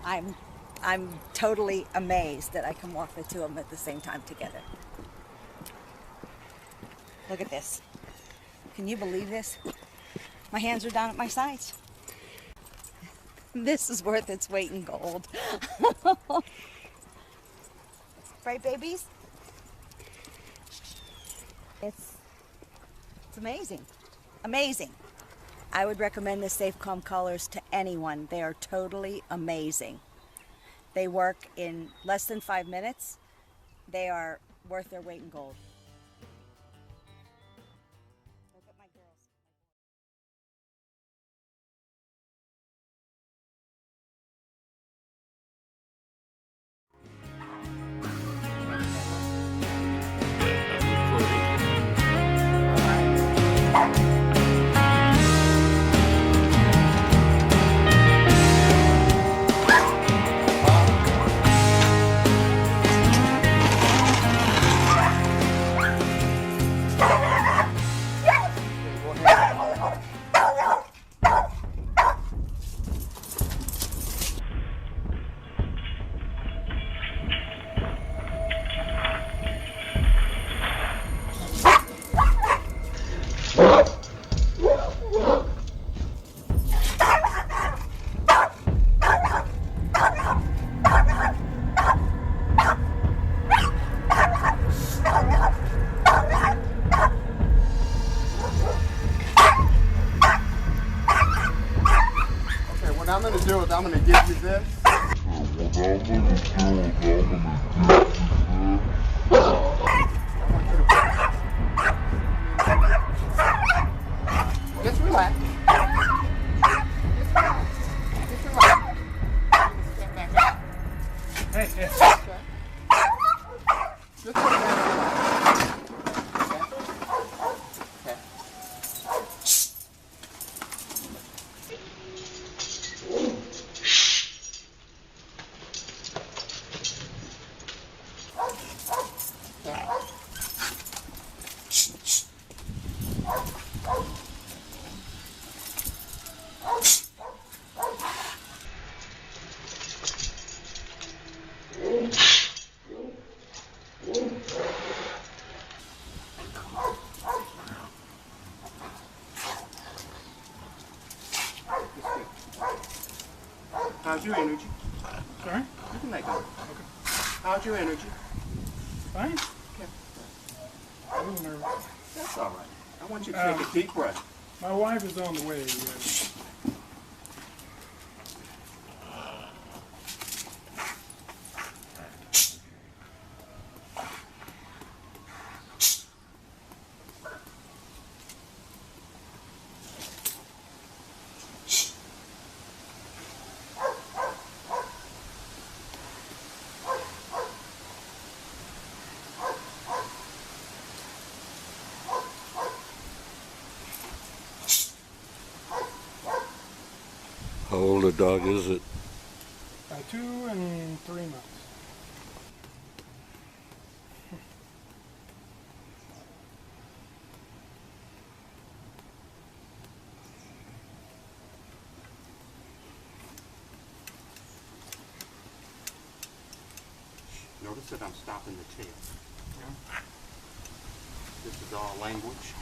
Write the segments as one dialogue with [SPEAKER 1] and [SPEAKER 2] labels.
[SPEAKER 1] I'm totally amazed that I can walk the two of them at the same time together. Look at this. Can you believe this? My hands are down at my sides. This is worth its weight in gold. Right, babies? It's amazing. Amazing. I would recommend the Safe Calm Collars to anyone. They are totally amazing. They work in less than 5 minutes. They are worth their weight in gold. Look at my girls.
[SPEAKER 2] What I'm going to do is I'm going to give you this. Just relax. Just relax. Step back up.
[SPEAKER 3] Hey, hey.
[SPEAKER 2] Okay. Just put it back. Okay. Okay. How's your energy?
[SPEAKER 3] Sorry?
[SPEAKER 2] You can let go.
[SPEAKER 3] Okay.
[SPEAKER 2] How's your energy?
[SPEAKER 3] Fine.
[SPEAKER 2] Okay.
[SPEAKER 3] A little nervous.
[SPEAKER 2] That's all right. I want you to take a deep breath.
[SPEAKER 3] My wife is on the way. Yes.
[SPEAKER 4] How old a dog is it?
[SPEAKER 3] 2 and 3 months.
[SPEAKER 2] Notice that I'm stopping the tail.
[SPEAKER 3] Yeah.
[SPEAKER 2] This is all language.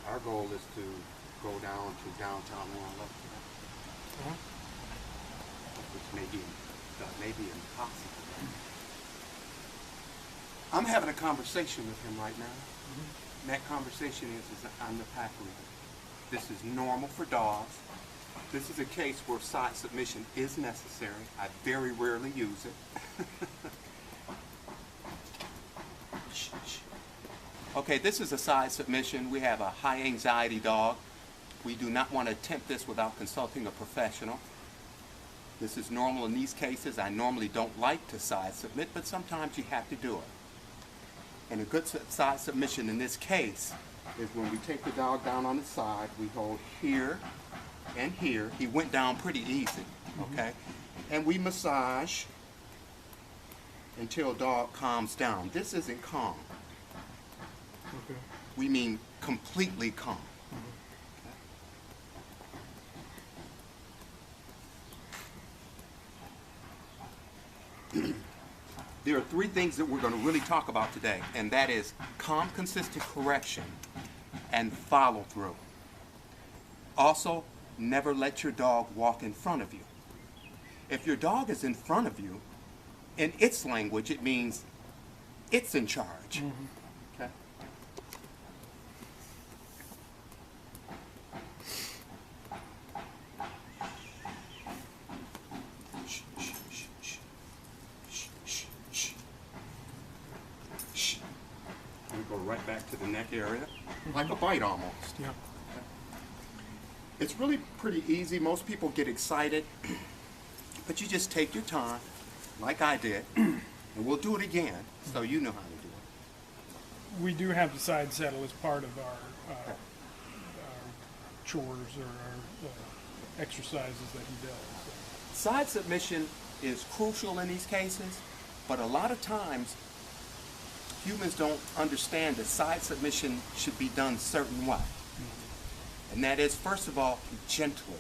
[SPEAKER 2] Our goal is to go down to downtown Orlando, which may be impossible. I'm having a conversation with him right now. And that conversation is I'm the pack leader. This is normal for dogs. This is a case where side submission is necessary. I very rarely use it. Okay, this is a side submission. We have a high anxiety dog. We do not want to attempt this without consulting a professional. This is normal in these cases. I normally don't like to side submit, but sometimes you have to do it. And a good side submission in this case is when we take the dog down on the side, we hold here and here. He went down pretty easy, okay? And we massage until dog calms down. This isn't calm.
[SPEAKER 3] Okay.
[SPEAKER 2] We mean completely calm. There are three things that we're going to really talk about today, and that is calm, consistent correction and follow through. Also, never let your dog walk in front of you. If your dog is in front of you, in its language, it means it's in charge. Okay? We go right back to the neck area, like a bite almost.
[SPEAKER 3] Yeah.
[SPEAKER 2] It's really pretty easy. Most people get excited, but you just take your time, like I did, and we'll do it again, so you know how to do it.
[SPEAKER 3] We do have the side saddle as part of our chores or our exercises that he does.
[SPEAKER 2] Side submission is crucial in these cases, but a lot of times humans don't understand that side submission should be done a certain way. And that is, first of all, gently.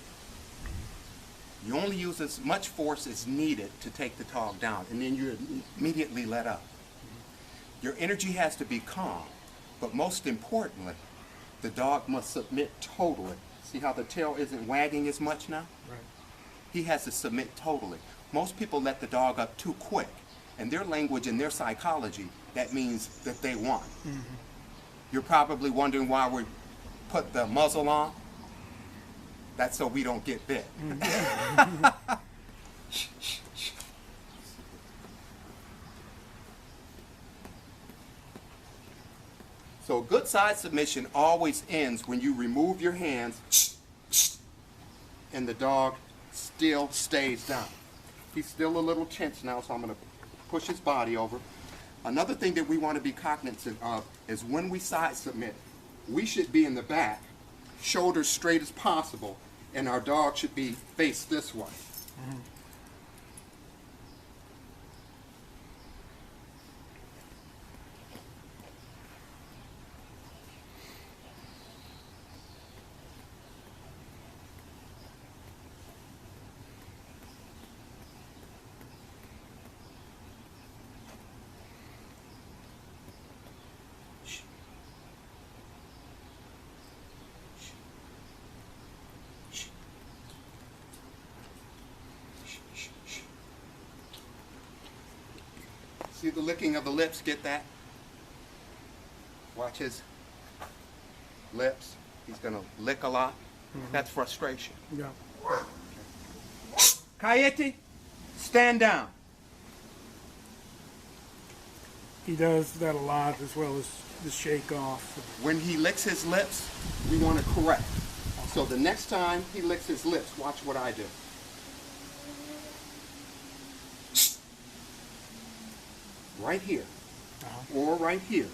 [SPEAKER 2] You only use as much force as needed to take the dog down, and then you immediately let up. Your energy has to be calm, but most importantly, the dog must submit totally. See how the tail isn't wagging as much now?
[SPEAKER 3] Right.
[SPEAKER 2] He has to submit totally. Most people let the dog up too quick. In their language and their psychology, that means that they won. You're probably wondering why we put the muzzle on. That's so we don't get bit. So a good side submission always ends when you remove your hands and the dog still stays down. He's still a little tense now, so I'm going to push his body over. Another thing that we want to be cognizant of is when we side submit, we should be in the back, shoulders straight as possible, and our dog should be faced this way. See the licking of the lips, get that? Watch his lips. He's gonna lick a lot. That's frustration.
[SPEAKER 3] Yeah.
[SPEAKER 2] Coyote, stand down.
[SPEAKER 3] He does that a lot, as well as the shake off.
[SPEAKER 2] When he licks his lips, we want to correct. So the next time he licks his lips, watch what I do. Right here, or right here.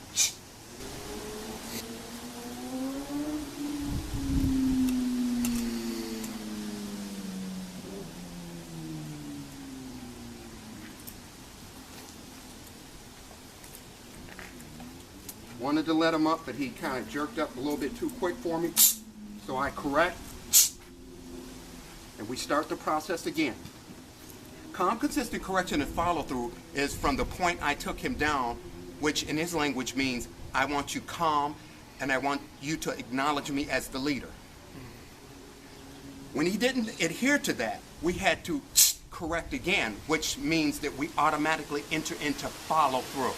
[SPEAKER 2] Wanted to let him up, but he kind of jerked up a little bit too quick for me. So I correct, and we start the process again. Calm, consistent correction and follow through is from the point I took him down, which in his language means I want you calm and I want you to acknowledge me as the leader. When he didn't adhere to that, we had to correct again, which means that we automatically enter into follow through.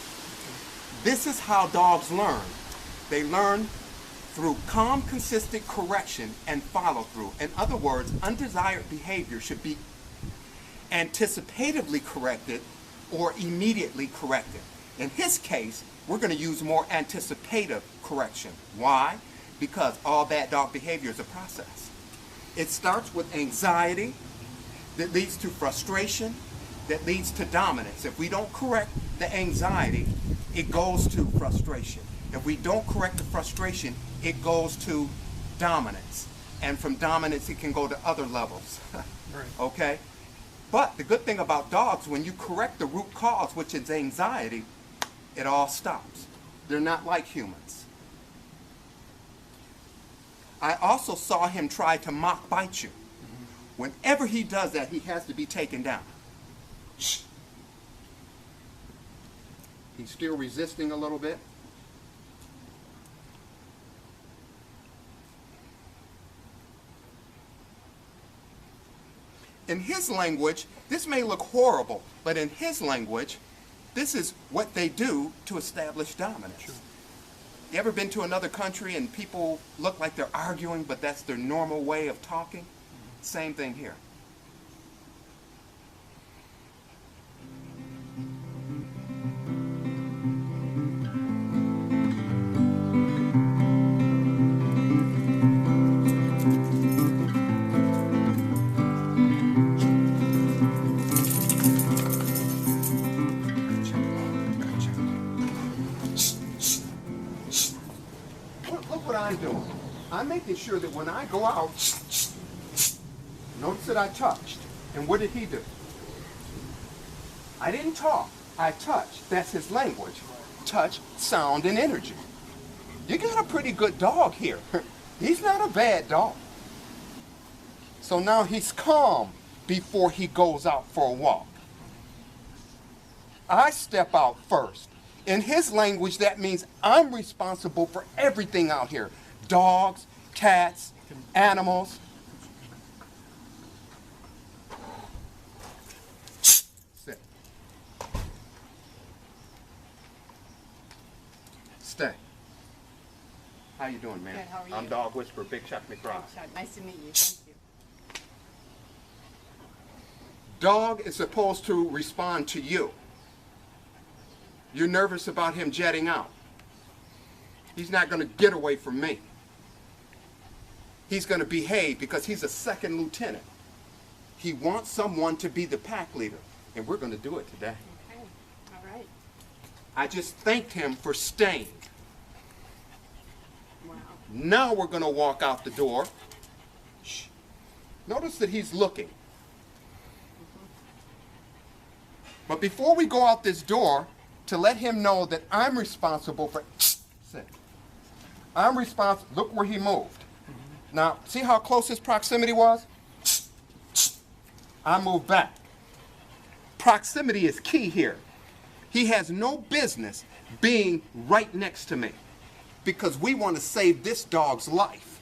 [SPEAKER 2] This is how dogs learn. They learn through calm, consistent correction and follow through. In other words, undesired behavior should be anticipatively corrected or immediately corrected. In his case, we're going to use more anticipative correction. Why? Because all bad dog behavior is a process. It starts with anxiety that leads to frustration, that leads to dominance. If we don't correct the anxiety, it goes to frustration. If we don't correct the frustration, it goes to dominance. And from dominance, it can go to other levels.
[SPEAKER 3] Right.
[SPEAKER 2] Okay? But the good thing about dogs, when you correct the root cause, which is anxiety, it all stops. They're not like humans. I also saw him try to mock bite you. Whenever he does that, he has to be taken down. Shh. He's still resisting a little bit. In his language, this may look horrible, but in his language, this is what they do to establish dominance.
[SPEAKER 3] Sure.
[SPEAKER 2] You ever been to another country and people look like they're arguing, but that's their normal way of talking? Same thing here. Look what I'm doing. I'm making sure that when I go out, notice that I touched. And what did he do? I didn't talk. I touched. That's his language. Touch, sound, and energy. You got a pretty good dog here. He's not a bad dog. So now he's calm before he goes out for a walk. I step out first. In his language, that means I'm responsible for everything out here. Dogs, cats, animals. Sit. Stay. How you doing, man?
[SPEAKER 5] Good, how are you?
[SPEAKER 2] I'm Dog Whisperer, Big Chuck McBride.
[SPEAKER 5] Nice to meet you. Thank you.
[SPEAKER 2] Dog is supposed to respond to you. You're nervous about him jetting out. He's not going to get away from me. He's going to behave because he's a second lieutenant. He wants someone to be the pack leader, and we're going to do it today.
[SPEAKER 5] Okay. All right.
[SPEAKER 2] I just thanked him for staying.
[SPEAKER 5] Wow.
[SPEAKER 2] Now we're going to walk out the door. Shh. Notice that he's looking. But before we go out this door, to let him know that I'm responsible for, sit. I'm responsible, look where he moved. Now, see how close his proximity was? I moved back. Proximity is key here. He has no business being right next to me because we want to save this dog's life.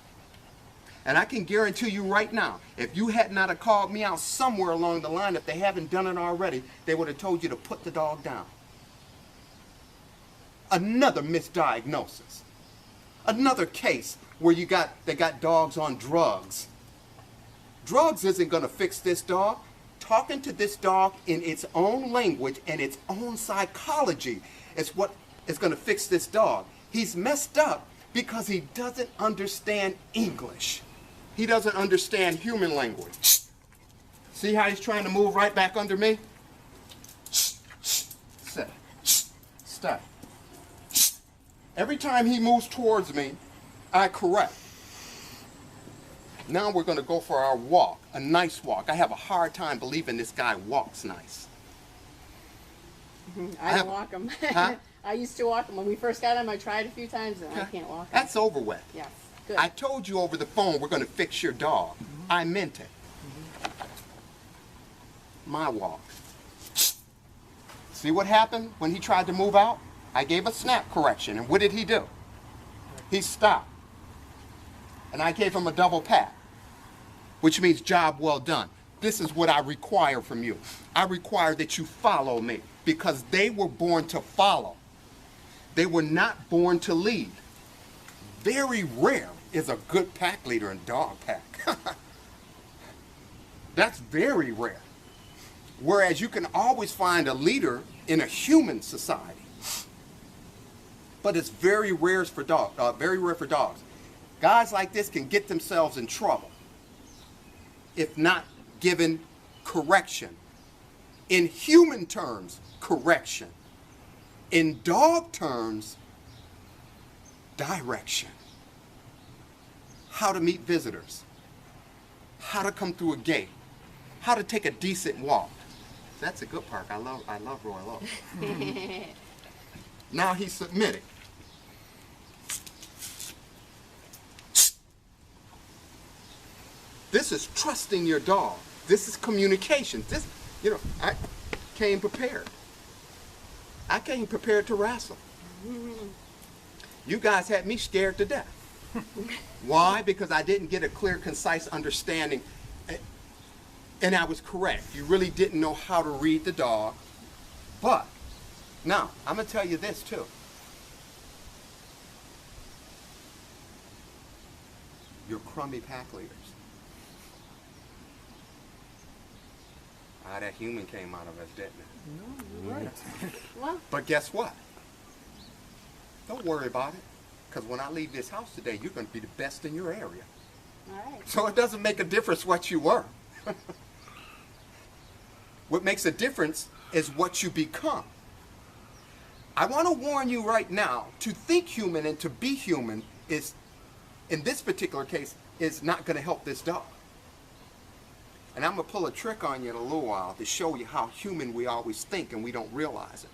[SPEAKER 2] And I can guarantee you right now, if you had not have called me out somewhere along the line, if they haven't done it already, they would have told you to put the dog down. Another misdiagnosis. Another case where they got dogs on drugs. Drugs isn't going to fix this dog. Talking to this dog in its own language and its own psychology is what is going to fix this dog. He's messed up because he doesn't understand English. He doesn't understand human language. See how he's trying to move right back under me? Sit. Stay. Every time he moves towards me, I correct. Now we're going to go for our walk, a nice walk. I have a hard time believing this guy walks nice.
[SPEAKER 5] I don't walk them.
[SPEAKER 2] Huh?
[SPEAKER 5] I used to walk them. When we first got them, I tried a few times and I can't walk them.
[SPEAKER 2] That's over with.
[SPEAKER 5] Yes. Good.
[SPEAKER 2] I told you over the phone we're going to fix your dog. I meant it. My walk. See what happened when he tried to move out? I gave a snap correction, and what did he do? He stopped. And I gave him a double pat, which means job well done. This is what I require from you. I require that you follow me because they were born to follow. They were not born to lead. Very rare is a good pack leader in dog pack. That's very rare. Whereas you can always find a leader in a human society. But it's very rare for dogs. Guys like this can get themselves in trouble if not given correction. In human terms, correction. In dog terms, direction. How to meet visitors. how to come through a gate, how to take a decent walk. That's a good part. I love Roy Lowe. Now he's submitting. This is trusting your dog. This is communication. This, I came prepared. I came prepared to wrestle. You guys had me scared to death. Why? Because I didn't get a clear, concise understanding. And I was correct. You really didn't know how to read the dog. But, now, I'm going to tell you this too. You're crummy pack leaders. That human came out of us, didn't it?
[SPEAKER 5] No, you're right. Well,
[SPEAKER 2] But guess what? Don't worry about it. Because when I leave this house today, you're going to be the best in your area.
[SPEAKER 5] all right.
[SPEAKER 2] So it doesn't make a difference what you were. What makes a difference is what you become. I want to warn you right now, to think human and to be human is, in this particular case, is not going to help this dog. And I'm going to pull a trick on you in a little while to show you how human we always think and we don't realize it.